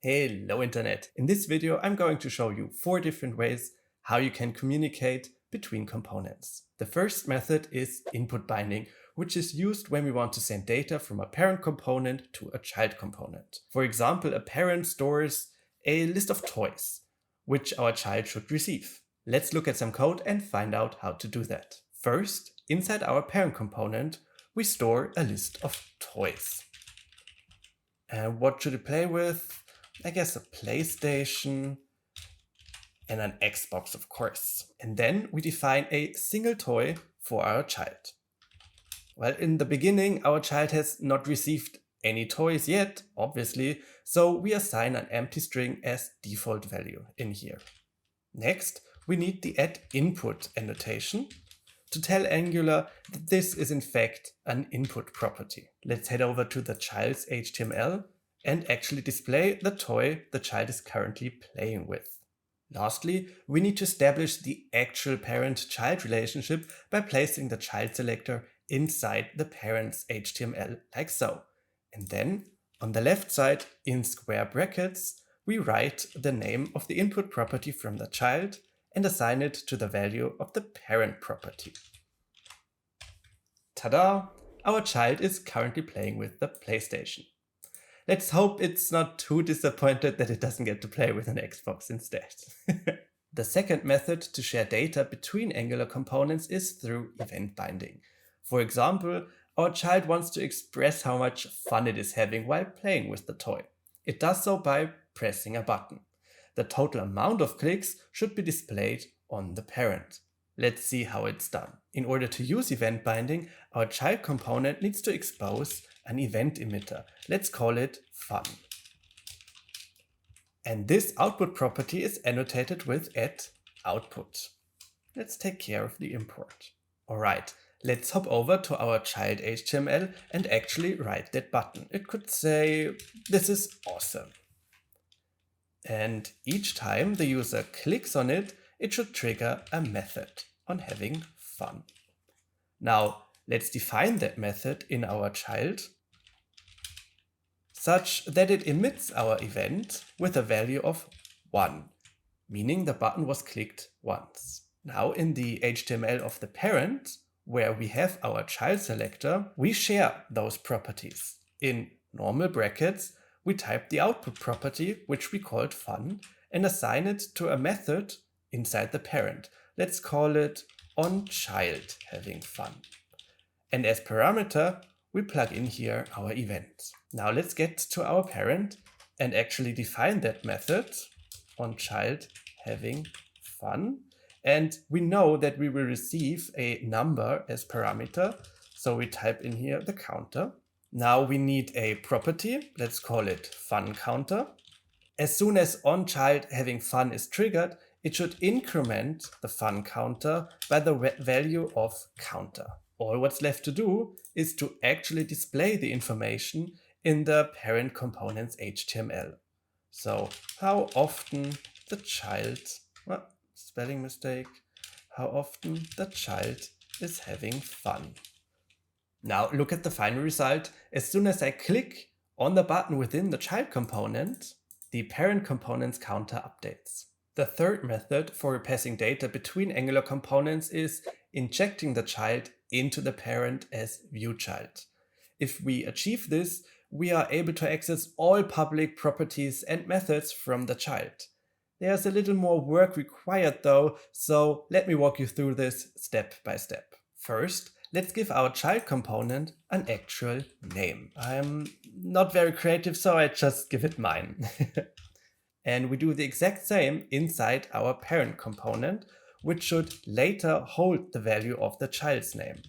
Hello Internet! In this video I'm going to show you 4 different ways how you can communicate between components. The first method is input binding, which is used when we want to send data from a parent component to a child component. For example, a parent stores a list of toys, which our child should receive. Let's look at some code and find out how to do that. First, inside our parent component, we store a list of toys. And what should it play with? I guess a PlayStation and an Xbox, of course. And then we define a single toy for our child. Well, in the beginning, our child has not received any toys yet, obviously, so we assign an empty string as default value in here. Next, we need the add input annotation to tell Angular that this is in fact an input property. Let's head over to the child's HTML and actually display the toy the child is currently playing with. Lastly, we need to establish the actual parent-child relationship by placing the child selector inside the parent's HTML like so. And then, on the left side, in square brackets, we write the name of the input property from the child and assign it to the value of the parent property. Ta-da! Our child is currently playing with the PlayStation. Let's hope it's not too disappointed that it doesn't get to play with an Xbox instead. The second method to share data between Angular components is through event binding. For example, our child wants to express how much fun it is having while playing with the toy. It does so by pressing a button. The total amount of clicks should be displayed on the parent. Let's see how it's done. In order to use event binding, our child component needs to expose an event emitter. Let's call it fun. And this output property is annotated with @output. Let's take care of the import. Alright, let's hop over to our child HTML and actually write that button. It could say, "This is awesome." And each time the user clicks on it, it should trigger a method on having fun. Now, let's define that method in our child such that it emits our event with a value of 1, meaning the button was clicked once. Now, in the HTML of the parent, where we have our child selector, we share those properties. In normal brackets, we type the output property, which we called fun, and assign it to a method inside the parent. Let's call it onChildHavingFun. And as parameter, we plug in here our event. Now let's get to our parent and actually define that method onChildHavingFun. And we know that we will receive a number as parameter, so we type in here the counter. Now we need a property, let's call it funCounter. As soon as onChildHavingFun is triggered, it should increment the fun counter by the value of counter. All what's left to do is to actually display the information in the parent component's HTML. So how often the child, spelling mistake, how often the child is having fun. Now look at the final result. As soon as I click on the button within the child component, the parent component's counter updates. The third method for passing data between Angular components is injecting the child into the parent as viewchild. If we achieve this, we are able to access all public properties and methods from the child. There's a little more work required though, so let me walk you through this step by step. First, let's give our child component an actual name. I'm not very creative, so I just give it mine. And we do the exact same inside our parent component, which should later hold the value of the child's name.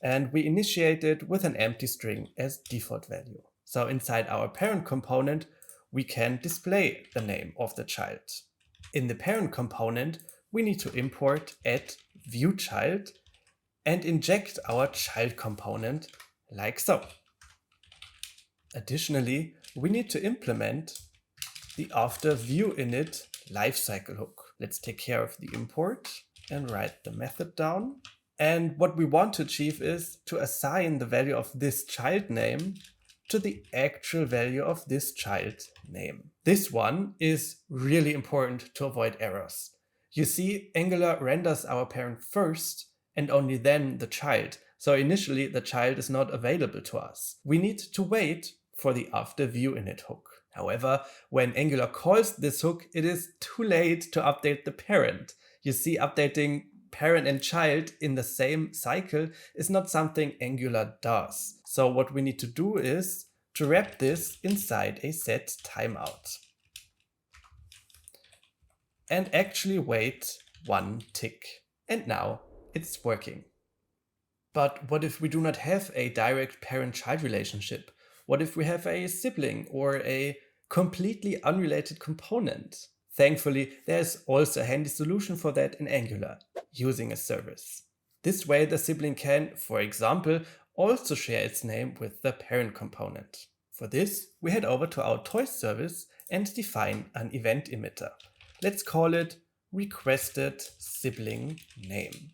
And we initiate it with an empty string as default value. So inside our parent component, we can display the name of the child. In the parent component, we need to import @viewchild and inject our child component like so. Additionally, we need to implement the afterViewInit lifecycle hook. Let's take care of the import and write the method down. And what we want to achieve is to assign the value of this child name to the actual value of this child name. This one is really important to avoid errors. You see, Angular renders our parent first and only then the child. So initially the child is not available to us. We need to wait for the after viewInit hook. However, when Angular calls this hook, it is too late to update the parent. You see, updating parent and child in the same cycle is not something Angular does. So what we need to do is to wrap this inside a set timeout and actually wait one tick. And now it's working. But what if we do not have a direct parent-child relationship? What if we have a sibling or a completely unrelated component? Thankfully, there's also a handy solution for that in Angular, using a service. This way the sibling can, for example, also share its name with the parent component. For this, we head over to our toy service and define an event emitter. Let's call it requested sibling name.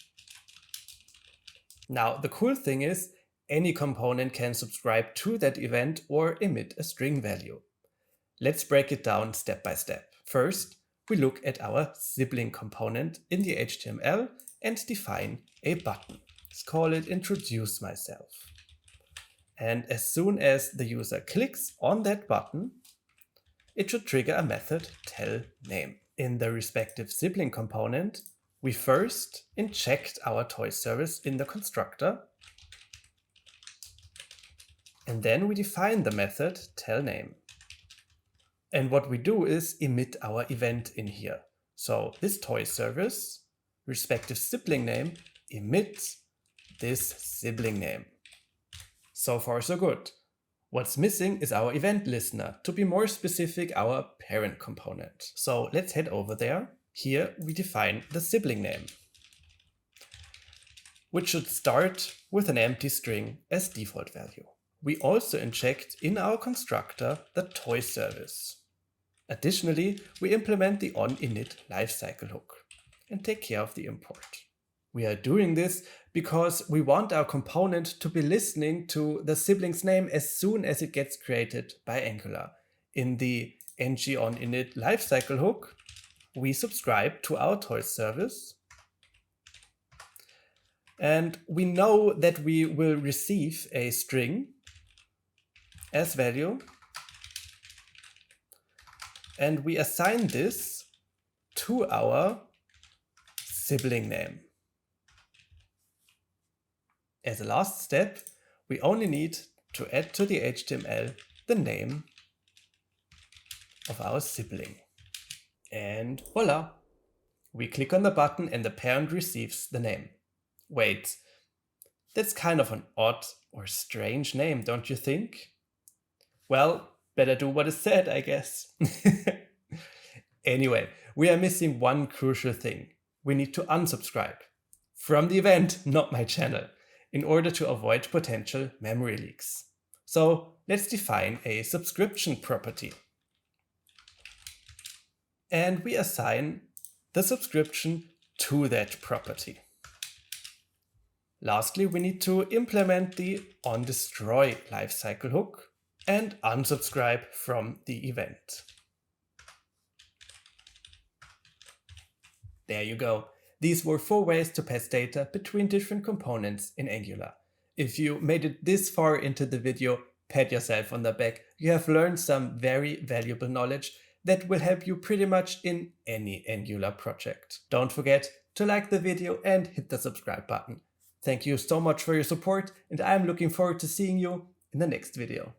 Now, the cool thing is, any component can subscribe to that event or emit a string value. Let's break it down step by step. First, we look at our sibling component in the HTML and define a button. Let's call it introduce myself. And as soon as the user clicks on that button, it should trigger a method tell name. In the respective sibling component, we first inject our toy service in the constructor, and then we define the method tell name. And what we do is emit our event in here. So this toy service, respective sibling name, emits this sibling name. So far so good. What's missing is our event listener, to be more specific, our parent component. So let's head over there. Here we define the sibling name, which should start with an empty string as default value. We also inject in our constructor the toy service. Additionally, we implement the onInit lifecycle hook and take care of the import. We are doing this because we want our component to be listening to the sibling's name as soon as it gets created by Angular. In the onInit lifecycle hook, we subscribe to our toy service, and we know that we will receive a string as value, and we assign this to our sibling name. As a last step, we only need to add to the HTML the name of our sibling. And voila! We click on the button and the parent receives the name. Wait, that's kind of an odd or strange name, don't you think? Well, better do what is said, I guess. Anyway, we are missing one crucial thing. We need to unsubscribe from the event, not my channel, in order to avoid potential memory leaks. So let's define a subscription property. And we assign the subscription to that property. Lastly, we need to implement the onDestroy lifecycle hook and unsubscribe from the event. There you go. These were 4 ways to pass data between different components in Angular. If you made it this far into the video, pat yourself on the back. You have learned some very valuable knowledge that will help you pretty much in any Angular project. Don't forget to like the video and hit the subscribe button. Thank you so much for your support, and I'm looking forward to seeing you in the next video.